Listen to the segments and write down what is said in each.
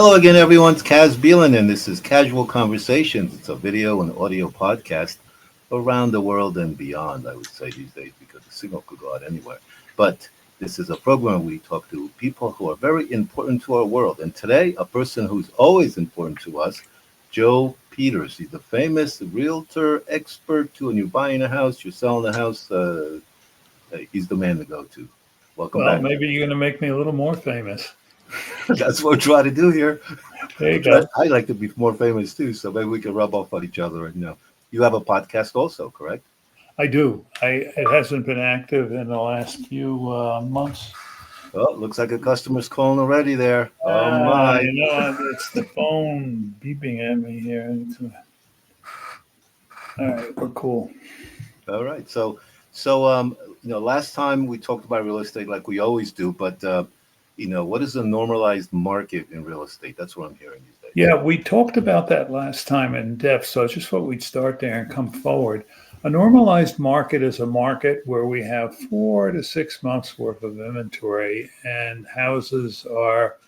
Hello again, everyone. It's Kaz Beelan, and this is Casual Conversations. It's a video and audio podcast around the world and beyond, I would say these days, because the signal could go out anywhere. But this is a program where we talk to people who are very important to our world. And today, a person who's always important to us, Joe Peters. He's a famous realtor expert too. When you're buying a house, you're selling a house, he's the man to go to. Welcome Well, back. maybe you're going to make me a little more famous. That's what we're trying to do here. There you go. I like to be more famous too, so maybe we can rub off on each other. And you have a podcast also, correct? I do. It hasn't been active in the last few months. Oh, looks like a customer's calling already there. Oh my! It's the phone beeping at me here. All right, we're cool. All right. So, last time we talked about real estate like we always do, but what is a normalized market in real estate? That's what I'm hearing these days. Yeah, we talked about that last time in depth, so I just thought we'd start there and come forward. A normalized market is a market where we have 4 to 6 months worth of inventory and houses are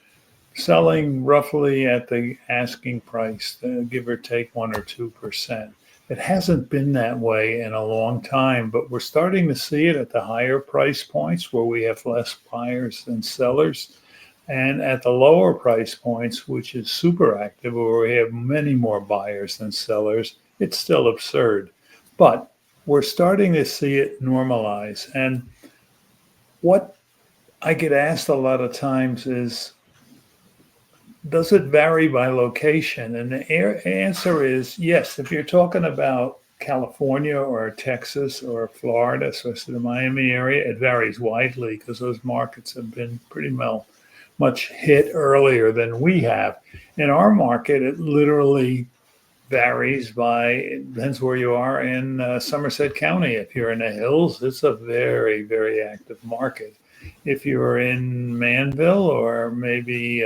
selling roughly at the asking price, give or take 1 or 2%. It hasn't been that way in a long time, but we're starting to see it at the higher price points where we have less buyers than sellers. And at the lower price points, which is super active, where we have many more buyers than sellers, it's still absurd. But we're starting to see it normalize. And what I get asked a lot of times is, does it vary by location? And the answer is yes. If you're talking about California or Texas or Florida, especially the Miami area, it varies widely because those markets have been pretty much hit earlier than we have. In our market, it literally varies it depends where you are in Somerset County. If you're in the hills, it's a very, very active market. If you're in Manville or maybe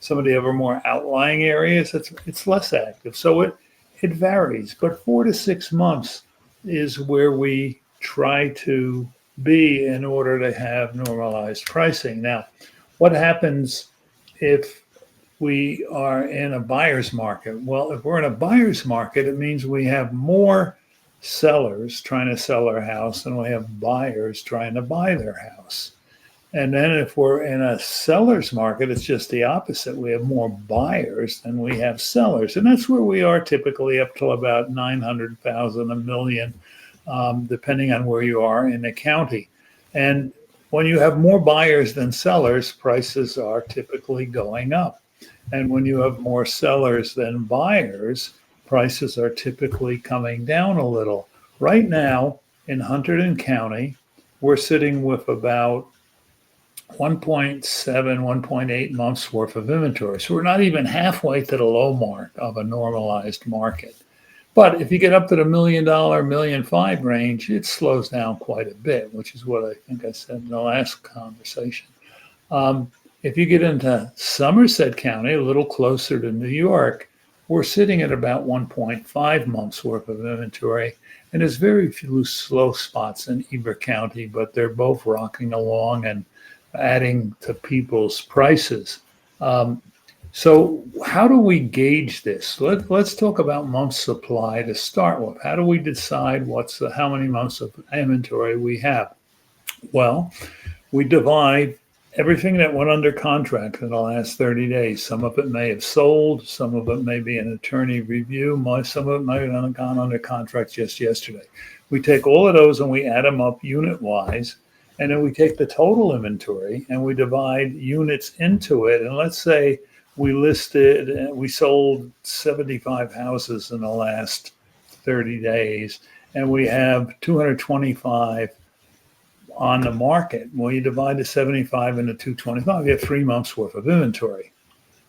some of the other more outlying areas, it's less active. So it varies, but 4 to 6 months is where we try to be in order to have normalized pricing. Now, what happens if we are in a buyer's market? Well, if we're in a buyer's market, it means we have more sellers trying to sell their house than we have buyers trying to buy their house. And then if we're in a seller's market, it's just the opposite. We have more buyers than we have sellers. And that's where we are typically up to about 900,000, a million, depending on where you are in the county. And when you have more buyers than sellers, prices are typically going up. And when you have more sellers than buyers, prices are typically coming down a little. Right now in Hunterdon County, we're sitting with about 1.7, 1.8 months worth of inventory. So we're not even halfway to the low mark of a normalized market. But if you get up to the $1 million, $1.5 million range, it slows down quite a bit, which is what I think I said in the last conversation. If you get into Somerset County, a little closer to New York, we're sitting at about 1.5 months worth of inventory. And there's very few slow spots in either county, but they're both rocking along and adding to people's prices. So how do we gauge this? Let's talk about months supply to start with. How do we decide how many months of inventory we have? Well, we divide everything that went under contract in the last 30 days. Some of it may have sold, some of it may be an attorney review, some of it might have gone under contract just yesterday. We take all of those and we add them up unit-wise, and then we take the total inventory and we divide units into it. And let's say we sold 75 houses in the last 30 days, and we have 225 on the market. Well, you divide the 75 into 225, you have 3 months worth of inventory.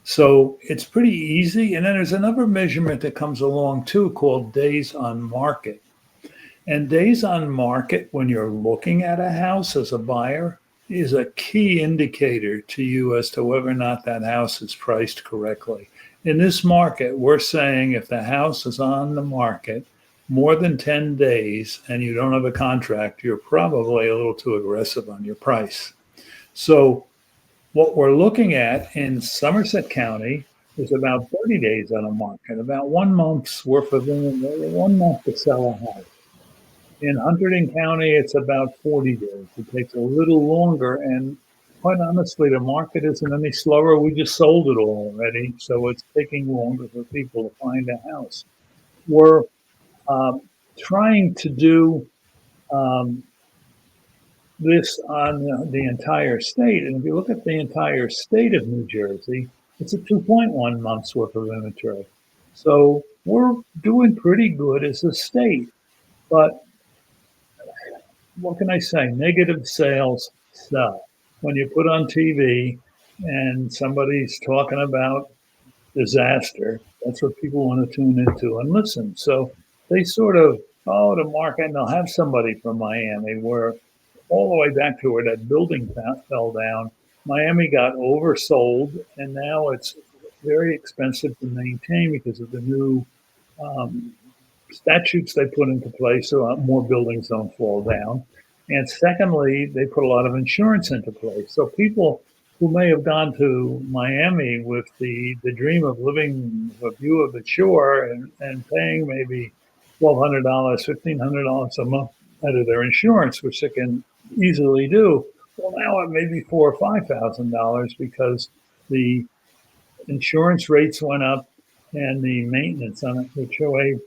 So it's pretty easy. And then there's another measurement that comes along too called days on market. And days on market, when you're looking at a house as a buyer, is a key indicator to you as to whether or not that house is priced correctly. In this market, we're saying if the house is on the market more than 10 days and you don't have a contract, you're probably a little too aggressive on your price. So What we're looking at in Somerset County is about 30 days on the market, about 1 month's worth of inventory, 1 month to sell a house. In Hunterdon County, it's about 40 days. It takes a little longer, and quite honestly, the market isn't any slower. We just sold it all already, so it's taking longer for people to find a house. We're trying to do this on the entire state, and if you look at the entire state of New Jersey, it's a 2.1 months worth of inventory. So we're doing pretty good as a state, but what can I say? Negative sales sell. When you put on TV and somebody's talking about disaster, that's what people want to tune into and listen. So they sort of follow the market, and they'll have somebody from Miami where all the way back to where that building fell down. Miami got oversold, and now it's very expensive to maintain because of the new statutes they put into place so more buildings don't fall down. And secondly, they put a lot of insurance into place. So people who may have gone to Miami with the dream of living a view of the shore and paying maybe $1,200, $1,500 a month out of their insurance, which they can easily do. Well, now it may be $4,000 or $5,000 because the insurance rates went up and the maintenance on it, the HOA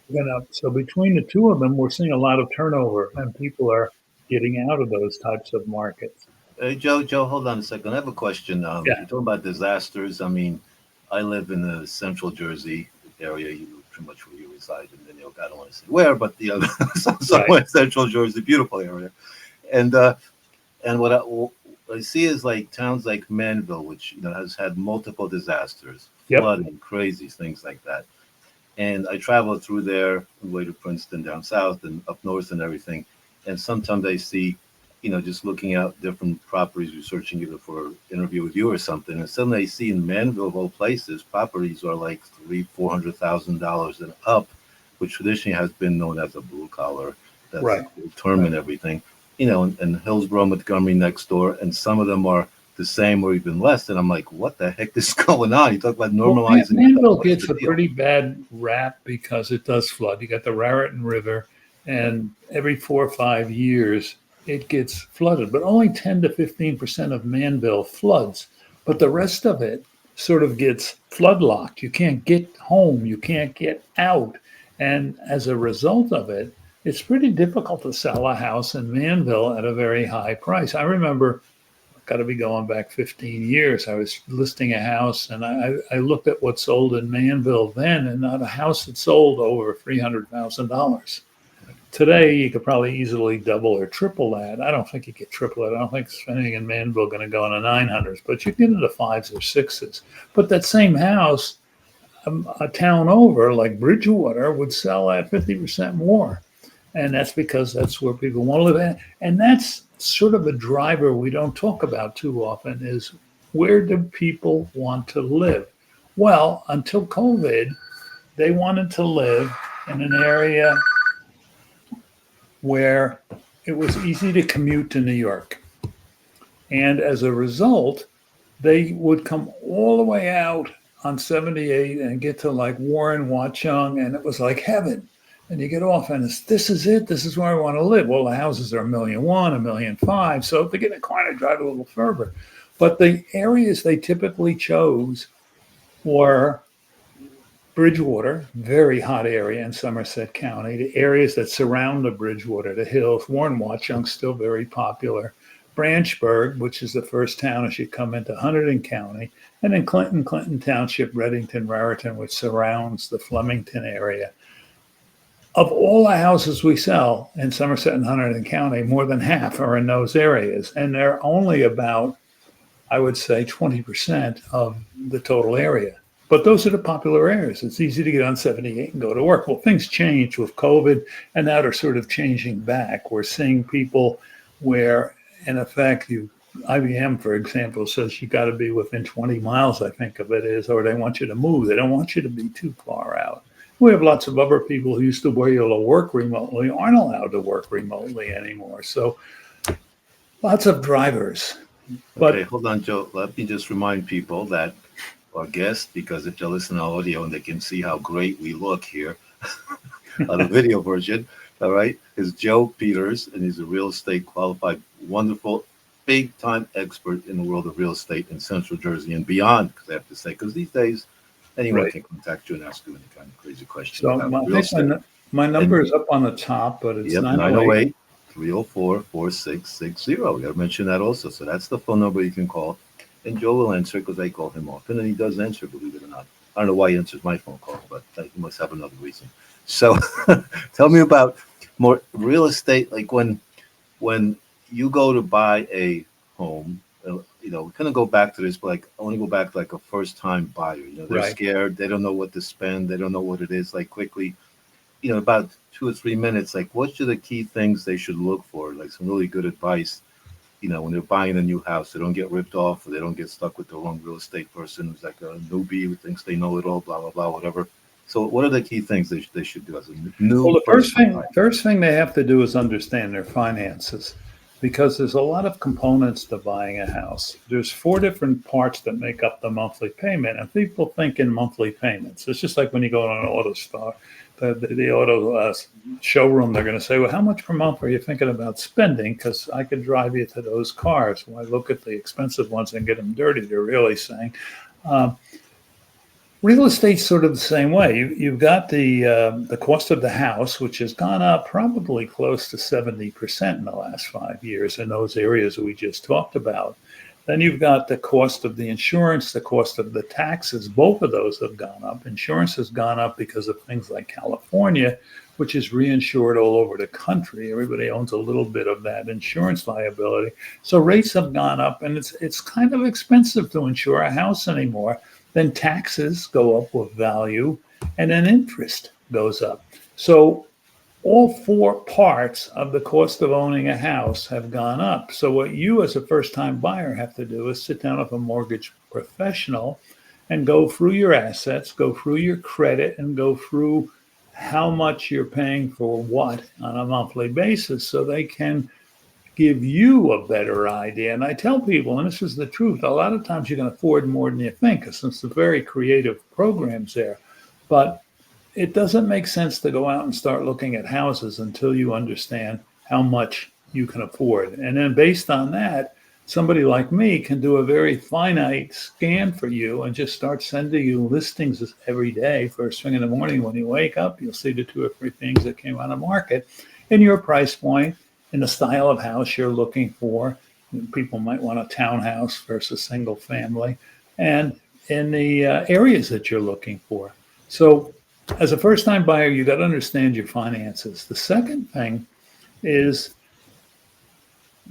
went up. So between the two of them, we're seeing a lot of turnover, and people are getting out of those types of markets. Hey, Joe, hold on a second. I have a question. Yeah. You're talking about disasters. I mean, I live in the central Jersey area, pretty much where you reside in New York. I don't want to say where, but somewhere Right. Central Jersey, beautiful area. And what I see is like towns like Manville, which has had multiple disasters, Yep. flooding, crazy things like that. And I travel through there, way to Princeton, down south and up north and everything. And sometimes I see, just looking out different properties, researching either for an interview with you or something, and suddenly I see in Manville, of all places, properties are like $300,000-$400,000 and up, which traditionally has been known as a blue collar. That's Right. the term and everything. And Hillsborough, Montgomery next door, and some of them are the same or even less. And I'm like, what the heck is going on? You talk about normalizing. Well, Manville gets a pretty bad rap because it does flood. You got the Raritan River, and every 4 or 5 years it gets flooded. But only 10 to 15% of Manville floods. But the rest of it sort of gets flood locked. You can't get home. You can't get out. And as a result of it, it's pretty difficult to sell a house in Manville at a very high price. I remember, got to be going back 15 years. I was listing a house, and I looked at what sold in Manville then, and not a house that sold over $300,000. Today, you could probably easily double or triple that. I don't think you could triple it. I don't think spending in Manville going to go in the 900s, but you get into fives or sixes. But that same house, a town over like Bridgewater, would sell at 50% more. And that's because that's where people want to live. And that's sort of a driver we don't talk about too often is where do people want to live? Well, until COVID, they wanted to live in an area where it was easy to commute to New York. And as a result, they would come all the way out on 78 and get to like Warren, Watchung, and it was like heaven. And you get off and this is it. This is where I want to live. Well, the houses are $1.1 million, $1.5 million. So if they get in a car, they drive a little further. But the areas they typically chose were Bridgewater, very hot area in Somerset County. The areas that surround the Bridgewater, the hills, Warren, Watchung, still very popular. Branchburg, which is the first town as you come into Hunterdon County. And then Clinton Township, Reddington, Raritan, which surrounds the Flemington area. Of all the houses we sell in Somerset and Hunterdon County, more than half are in those areas. And they're only about, I would say, 20% of the total area. But those are the popular areas. It's easy to get on 78 and go to work. Well, things changed with COVID, and now they're sort of changing back. We're seeing people where, in effect, IBM, for example, says you got to be within 20 miles, I think of it is, or they want you to move. They don't want you to be too far out. We have lots of other people who used to be able to work remotely aren't allowed to work remotely anymore. So lots of drivers. Okay, But hold on, Joe. Let me just remind people that our guest, because if they listen to audio and they can see how great we look here on the video version, all right, is Joe Peters, and he's a real estate qualified, wonderful, big time expert in the world of real estate in Central Jersey and beyond. Because I have to say, because these days anyone right. can contact you and ask you any kind of crazy question So about I real think estate. my And number is up on the top, but it's yep, 908. 908 304 4660. We got to mention that also. So that's the phone number you can call. And Joe will answer because I call him often, and he does answer, believe it or not. I don't know why he answers my phone call, but he must have another reason. So tell me about more real estate. Like when you go to buy a home, we kind of go back to this, but like I want to go back to like a first time buyer. They're Right. scared. They don't know what to spend. They don't know what it is. Like quickly, about 2 or 3 minutes, like what are the key things they should look for? Like some really good advice, when they're buying a new house, they don't get ripped off or they don't get stuck with the wrong real estate person who's like a newbie who thinks they know it all, blah, blah, blah, whatever. So what are the key things they should do as a Well, new the first time buyer? first thing they have to do is understand their finances, because there's a lot of components to buying a house. There's four different parts that make up the monthly payment, and people think in monthly payments. It's just like when you go to an auto store, the auto showroom, they're going to say, well, how much per month are you thinking about spending? Because I could drive you to those cars. Why look at the expensive ones and get them dirty? They're really saying. Um, Real estate's sort of the same way. You've got the cost of the house, which has gone up probably close to 70% in the last 5 years in those areas that we just talked about. Then you've got the cost of the insurance, the cost of the taxes. Both of those have gone up. Insurance has gone up because of things like California, which is reinsured all over the country. Everybody owns a little bit of that insurance liability. So rates have gone up, and it's kind of expensive to insure a house anymore. Then taxes go up with value, and then interest goes up. So all four parts of the cost of owning a house have gone up. So what you as a first-time buyer have to do is sit down with a mortgage professional and go through your assets, go through your credit, and go through how much you're paying for what on a monthly basis, so they can give you a better idea. And I tell people, and this is the truth, a lot of times you can afford more than you think, because it's the very creative programs there. But it doesn't make sense to go out and start looking at houses until you understand how much you can afford. And then based on that, somebody like me can do a very finite scan for you and just start sending you listings every day. First thing in the morning when you wake up, you'll see the 2 or 3 things that came on the market in your price point, in the style of house you're looking for. People might want a townhouse versus single family, and in the areas that you're looking for. So as a first time buyer, you got to understand your finances. The second thing is,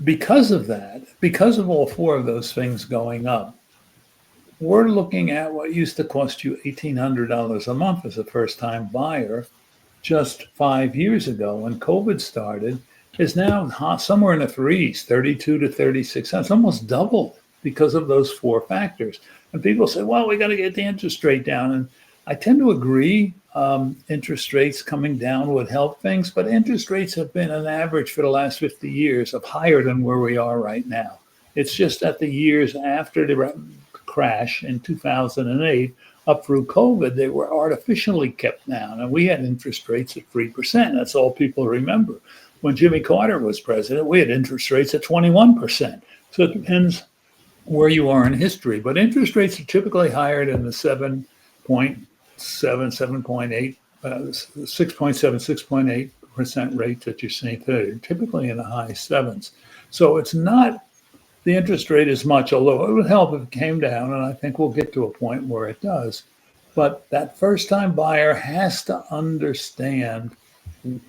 because of that, because of all four of those things going up, we're looking at what used to cost you $1,800 a month as a first time buyer just 5 years ago when COVID started, is now somewhere in the threes, 32 to 36 cents, almost doubled because of those four factors. And people say, well, we got to get the interest rate down. And I tend to agree. Interest rates coming down would help things, but interest rates have been an average for the last 50 years of higher than where we are right now. It's just that the years after the crash in 2008 up through COVID, they were artificially kept down. And we had interest rates at 3%. That's all people remember. When Jimmy Carter was president, we had interest rates at 21%. So it depends where you are in history. But interest rates are typically higher than the 7.7, 7.8, 6.7, 6.8% rate that you're seeing today. They're typically in the high sevens. So it's not the interest rate as much, although it would help if it came down, and I think we'll get to a point where it does. But that first-time buyer has to understand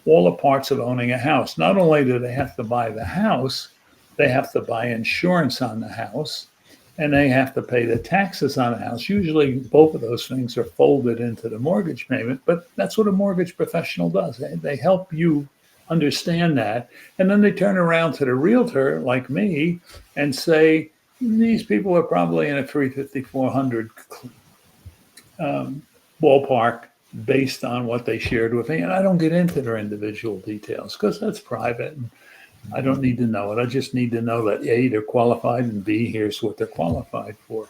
all the parts of owning a house. Not only do they have to buy the house, they have to buy insurance on the house, and they have to pay the taxes on the house. Usually both of those things are folded into the mortgage payment, but that's what a mortgage professional does. They help you understand that. And then they turn around to the realtor like me and say, these people are probably in a 350, 400 ballpark based on what they shared with me. And I don't get into their individual details because that's private. I don't need to know it. I just need to know that A, they're qualified, and B, here's what they're qualified for.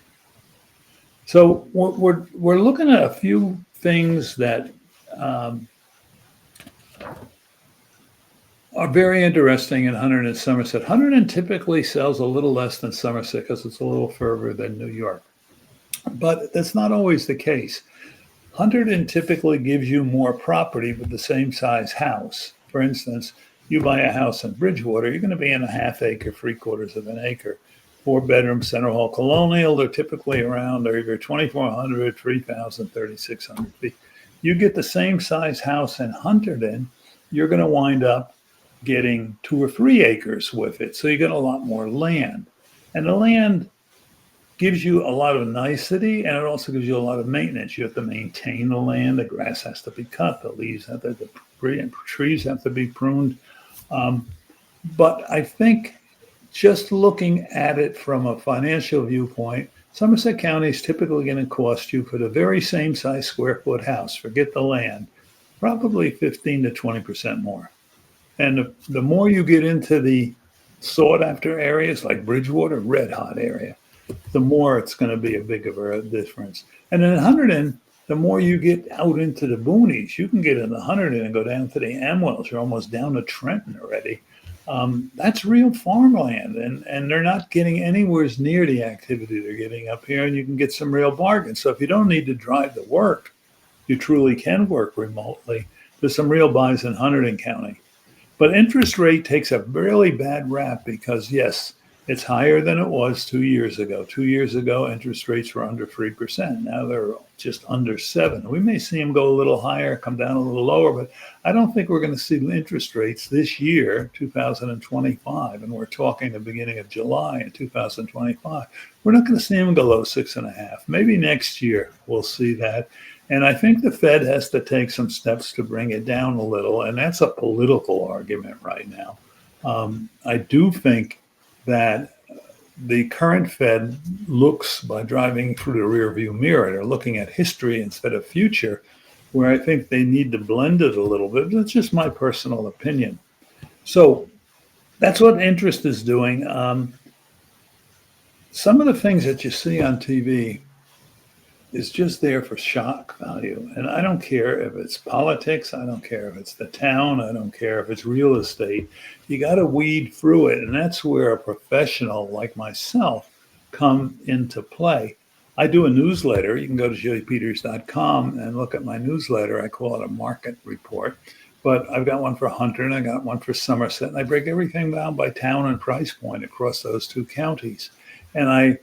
So we're looking at a few things that are very interesting in Hunterdon and Somerset. Hunterdon typically sells a little less than Somerset because it's a little further than New York. But that's not always the case. Hunterdon typically gives you more property with the same size house. For instance, you buy a house in Bridgewater, you're going to be in a half acre, 3/4 of an acre. 4-bedroom center hall colonial, they're typically around either 2,400, 3,000, 3,600 feet. You get the same size house in Hunterdon, you're going to wind up getting 2 or 3 acres with it. So you get a lot more land. And the land gives you a lot of nicety, and it also gives you a lot of maintenance. You have to maintain the land. The grass has to be cut. The leaves have to, the trees have to be pruned. But I think just looking at it from a financial viewpoint, Somerset County is typically going to cost you for the very same size square foot house, forget the land, probably 15 to 20% more. And the more you get into the sought after areas like Bridgewater, red hot area, the more it's going to be a bigger difference. And in Hunterdon, the more you get out into the boonies, you can get into Hunterdon and go down to the Amwells. You're almost down to Trenton already. That's real farmland, and they're not getting anywhere near the activity they're getting up here, and you can get some real bargains. So if you don't need to drive to work, you truly can work remotely. There's some real buys in Hunterdon County. But interest rate takes a really bad rap because, yes, it's higher than it was 2 years ago. 2 years ago, interest rates were under 3%. Now they're just under 7%. We may see them go a little higher, come down a little lower, but I don't think we're going to see interest rates this year, 2025, and we're talking the beginning of July in 2025. We're not going to see them go below 6.5%. Maybe next year we'll see that. And I think the Fed has to take some steps to bring it down a little, and that's a political argument right now. I do think that the current Fed looks, by driving through the rearview mirror, they're looking at history instead of future, where I think they need to blend it a little bit. That's just my personal opinion. So that's what interest is doing. Some of the things that you see on TV is just there for shock value. And I don't care if it's politics. I don't care if it's the town. I don't care if it's real estate. You got to weed through it. And that's where a professional like myself come into play. I do a newsletter. You can go to jpeters.com and look at my newsletter. I call it a market report. But I've got one for Hunter and I got one for Somerset. And I break everything down by town and price point across those 2 counties. And I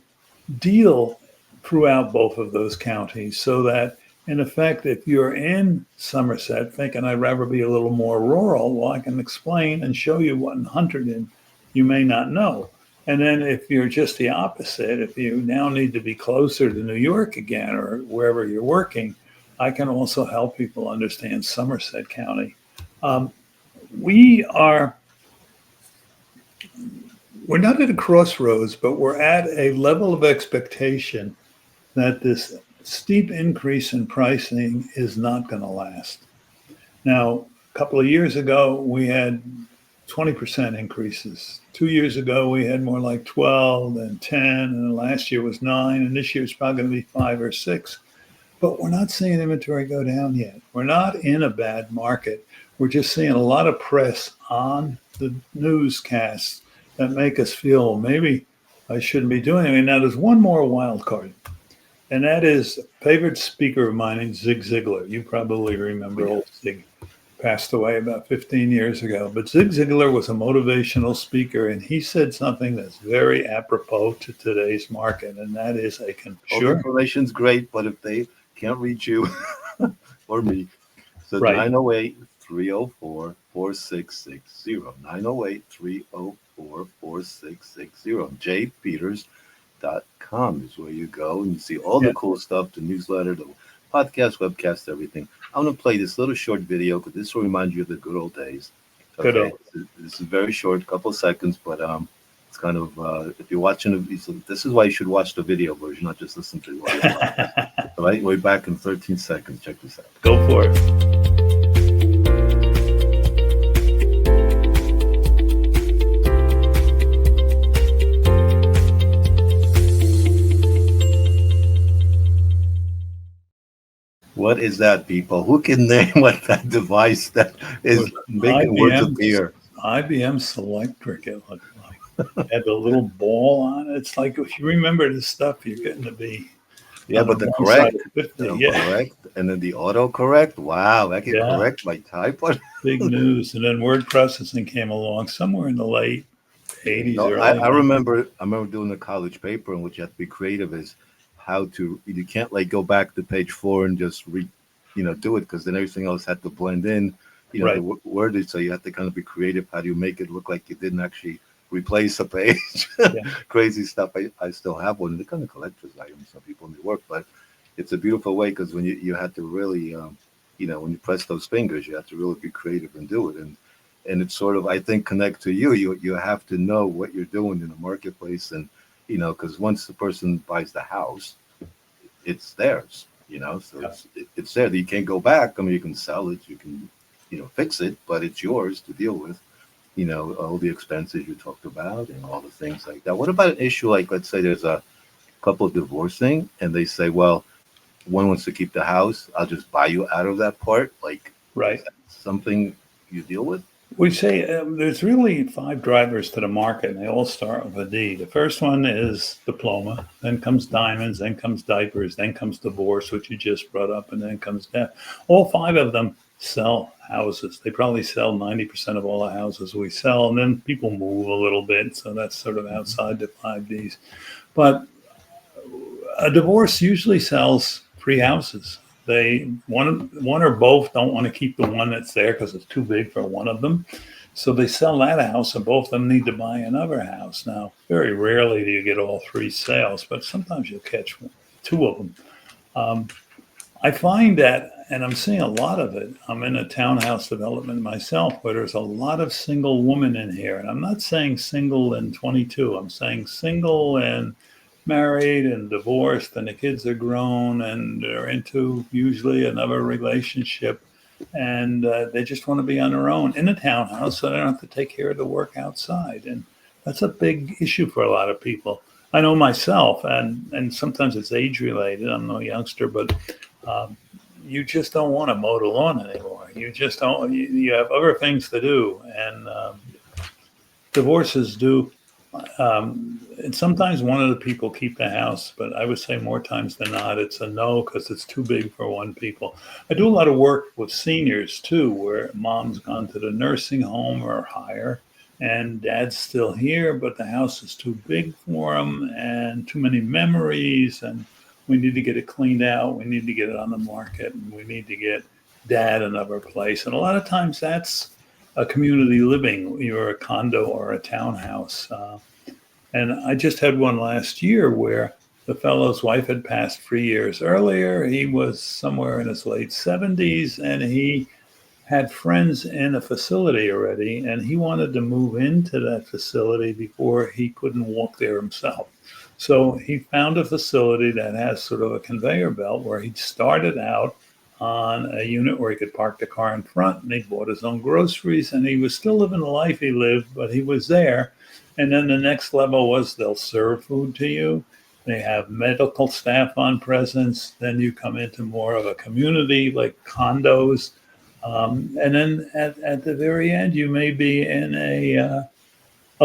deal throughout both of those counties so that, in effect, if you're in Somerset thinking I'd rather be a little more rural, well, I can explain and show you what in Hunterdon you may not know. And then if you're just the opposite, if you now need to be closer to New York again or wherever you're working, I can also help people understand Somerset County. We're not at a crossroads, but we're at a level of expectation that this steep increase in pricing is not going to last. Now, a couple of years ago, we had 20% increases. 2 years ago, we had more like 12 and 10, and last year was 9, and this year is probably going to be 5 or 6. But we're not seeing inventory go down yet. We're not in a bad market. We're just seeing a lot of press on the newscasts that make us feel maybe I shouldn't be doing it. Now, there's one more wild card. And that is a favorite speaker of mine is Zig Ziglar. You probably remember old Zig. Passed away about 15 years ago. But Zig Ziglar was a motivational speaker, and he said something that's very apropos to today's market, and that is all the information's great, but if they can't reach you or me, so right. 908-304-4660, 908-304-4660, jpeters.com is where you go, and you see all the cool stuff, the newsletter, the podcast, webcast, everything. I'm going to play this little short video because this will remind you of the good old days. Okay, this is very short, a couple of seconds, but it's kind of, if you're watching, this is why you should watch the video version, not just listen to it. All right, we're back in 13 seconds. Check this out. Go for it. What is that, people? Who can name what that device that Was is making words IBM's appear? Selectric, it looked like. Had the little ball on it. It's like if you remember this stuff, you're getting to be Yeah, on the but the wrong side correct, of 50. the Yeah. correct, and then the autocorrect. Wow, that can Yeah. correct my typo. Big news. And then word processing came along somewhere in the late 80s, No, I, early I 90s. remember I remember doing the college paper in which you have to be creative is how to you can't like go back to page four and just do it because then everything else had to blend in, the Right. wordage. So you have to kind of be creative. How do you make it look like you didn't actually replace a page? Yeah. Crazy stuff. I still have one. They're kind of collector's items. Some people may work, but it's a beautiful way because when you had to really, when you press those fingers, you have to really be creative and do it. And it's sort of I think connect to you have to know what you're doing in the marketplace and because once the person buys the house it's theirs so Yeah. it's there you can't go back. I mean you can sell it, you can fix it, but it's yours to deal with all the expenses you talked about and all the things like that. What about an issue like let's say there's a couple divorcing and they say, well, one wants to keep the house, I'll just buy you out of that part, like is Right. that something you deal with? We say there's really five drivers to the market, and they all start with a D. The first one is diploma, then comes diamonds, then comes diapers, then comes divorce, which you just brought up, and then comes death. All five of them sell houses. They probably sell 90% of all the houses we sell, and then people move a little bit, so that's sort of outside the five Ds. But a divorce usually sells three houses. They one or both don't want to keep the one that's there because it's too big for one of them. So they sell that house, and both of them need to buy another house. Now, very rarely do you get all three sales, but sometimes you'll catch two of them. Um, I find that, and I'm seeing a lot of it. I'm in a townhouse development myself where there's a lot of single women in here. And I'm not saying single and 22, I'm saying single and married and divorced, and the kids are grown and they're into usually another relationship. And they just want to be on their own in a townhouse so they don't have to take care of the work outside. And that's a big issue for a lot of people. I know myself, and sometimes it's age related. I'm no youngster, but um, you just don't want to mow the lawn anymore. You just don't. You have other things to do, and divorces do. And sometimes one of the people keep the house, but I would say more times than not, it's a no because it's too big for one people. I do a lot of work with seniors too, where mom's gone to the nursing home or higher, and dad's still here, but the house is too big for him and too many memories, and we need to get it cleaned out. We need to get it on the market, and we need to get dad another place. And a lot of times that's a community living, you're a condo or a townhouse. And I just had one last year where the fellow's wife had passed 3 years earlier. He was somewhere in his late 70s and he had friends in a facility already. And he wanted to move into that facility before he couldn't walk there himself. So he found a facility that has sort of a conveyor belt where he started out on a unit where he could park the car in front and he bought his own groceries and he was still living the life he lived, but he was there. And then the next level was they'll serve food to you. They have medical staff on presence. Then you come into more of a community like condos. And then at the very end, you may be in a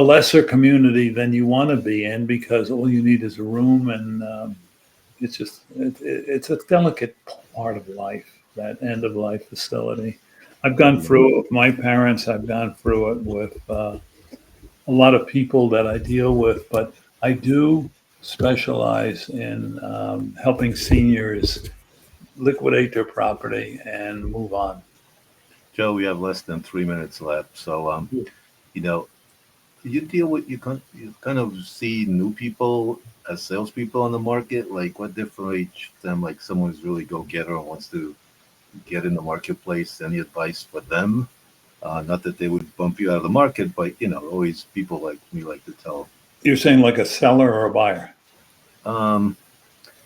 lesser community than you want to be in because all you need is a room and it's a delicate part of life, that end of life facility. I've gone Yeah. through it with my parents. I've gone through it with a lot of people that I deal with, but I do specialize in helping seniors liquidate their property and move on. Joe, we have less than 3 minutes left. So, you know, you deal with you kind of see new people as salespeople on the market. Like, what differentiates them? Like, someone who's really go getter and wants to get in the marketplace. Any advice for them? Not that they would bump you out of the market, but always people like me like to tell. You're saying like a seller or a buyer? Um,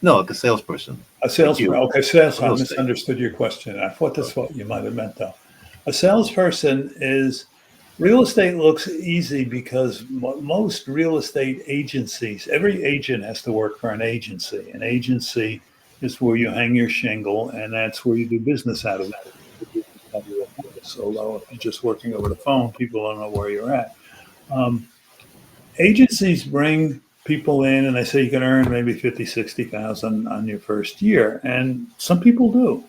no, like a salesperson, A like salesperson. you, Okay, sales. I real estate. misunderstood your question. I thought that's what you might have meant, though. A salesperson is real estate looks easy because most real estate agencies, every agent has to work for an agency. An agency is where you hang your shingle, and that's where you do business out of that. So if you're just working over the phone, people don't know where you're at. Agencies bring people in and they say you can earn maybe 50, 60,000 on your first year. And some people do.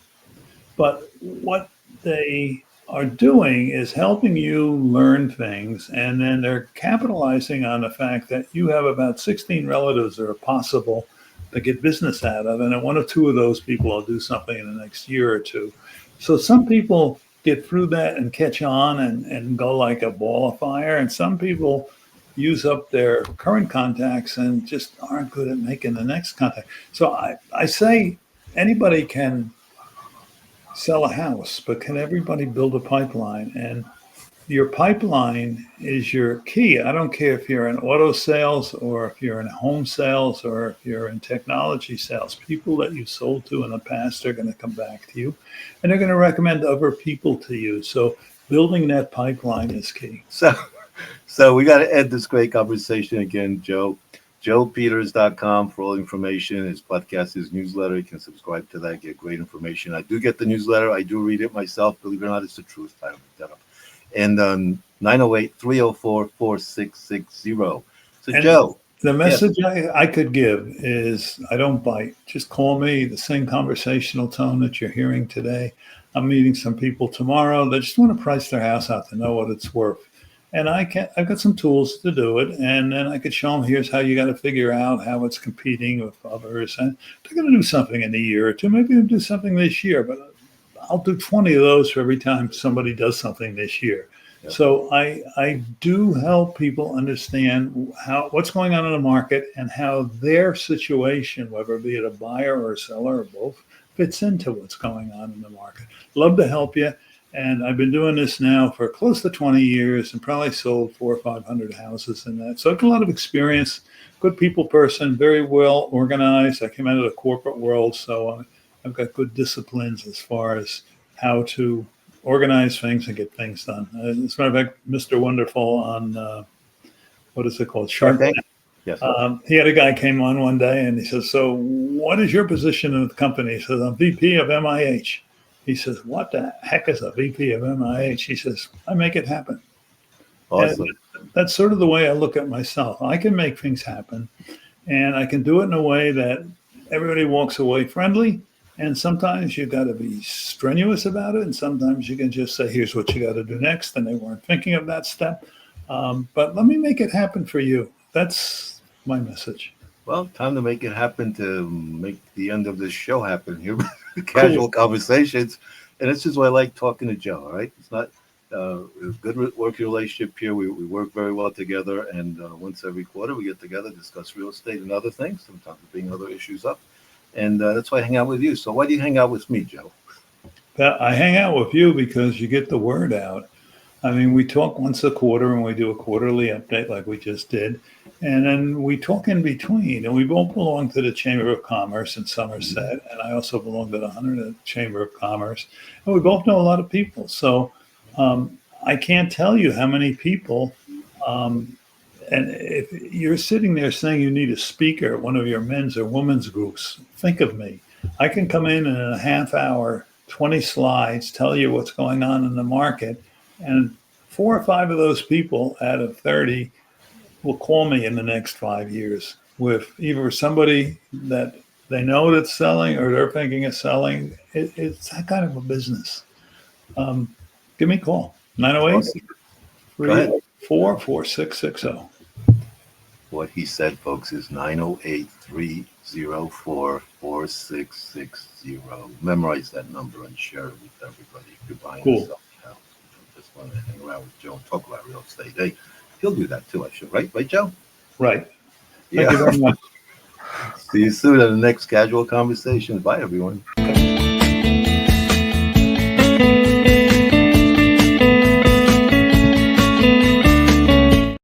But what they are doing is helping you learn things. And then they're capitalizing on the fact that you have about 16 relatives that are possible to get business out of. And then one or two of those people will do something in the next year or two. So some people get through that and catch on and go like a ball of fire. And some people use up their current contacts and just aren't good at making the next contact. So I say anybody can sell a house, but can everybody build a pipeline? And your pipeline is your key. I don't care if you're in auto sales or if you're in home sales or if you're in technology sales. People that you sold to in the past are going to come back to you and they're going to recommend other people to you. So building that pipeline is key. So we got to end this great conversation again, Joe. JoePeters.com for all information. His podcast, his newsletter. You can subscribe to that, get great information. I do get the newsletter. I do read it myself. Believe it or not, it's the truth. I don't make that up. And 908-304-4660. So, And Joe. The message I could give is I don't bite. Just call me, the same conversational tone that you're hearing today. I'm meeting some people tomorrow that just want to price their house out to know what it's worth. And I've got some tools to do it. And then I could show them, here's how you got to figure out how it's competing with others. And they're going to do something in a year or two. Maybe they'll do something this year, but I'll do 20 of those for every time somebody does something this year. Yep. So I do help people understand what's going on in the market and how their situation, whether it be a buyer or a seller or both, fits into what's going on in the market. Love to help you. And I've been doing this now for close to 20 years and probably sold 400 or 500 houses in that. So I have a lot of experience, good people person, very well organized. I came out of the corporate world, so I've got good disciplines as far as how to organize things and get things done. As a matter of fact, Mr. Wonderful on, what is it called? Shark Tank. Yes. He had a guy came on one day and he says, so what is your position in the company? He says, I'm VP of MIH. He says, what the heck is a VP of MIH? He says, I make it happen. Awesome. And that's sort of the way I look at myself. I can make things happen and I can do it in a way that everybody walks away friendly. And sometimes you got to be strenuous about it. And sometimes you can just say, here's what you got to do next. And they weren't thinking of that step. But let me make it happen for you. That's my message. Well, time to make it happen, to make the end of this show happen here. Casual Conversations. And this is why I like talking to Joe, all right? It's not a good working relationship here. We work very well together. And once every quarter, we get together, discuss real estate and other things. Sometimes we bring other issues up. And that's why I hang out with you. So why do you hang out with me, Joe? I hang out with you because you get the word out. I mean, we talk once a quarter and we do a quarterly update like we just did. And then we talk in between. And we both belong to the Chamber of Commerce in Somerset. And I also belong to the Hunterdon Chamber of Commerce. And we both know a lot of people. So I can't tell you how many people. And if you're sitting there saying you need a speaker at one of your men's or women's groups, think of me. I can come in a half hour, 20 slides, tell you what's going on in the market. And 4 or 5 of those people out of 30 will call me in the next 5 years with either somebody that they know that's selling or they're thinking of selling. It's that kind of a business. Give me a call, 908-304-4660. What he said, folks, is 908-304-4660. Memorize that number and share it with everybody. If you're buying and selling a house, just want to hang around with Joe and talk about real estate. Hey, he'll do that too, I should. Right, Joe? Right. Yeah. Thank you very much. See you soon at the next Casual Conversations. Bye, everyone.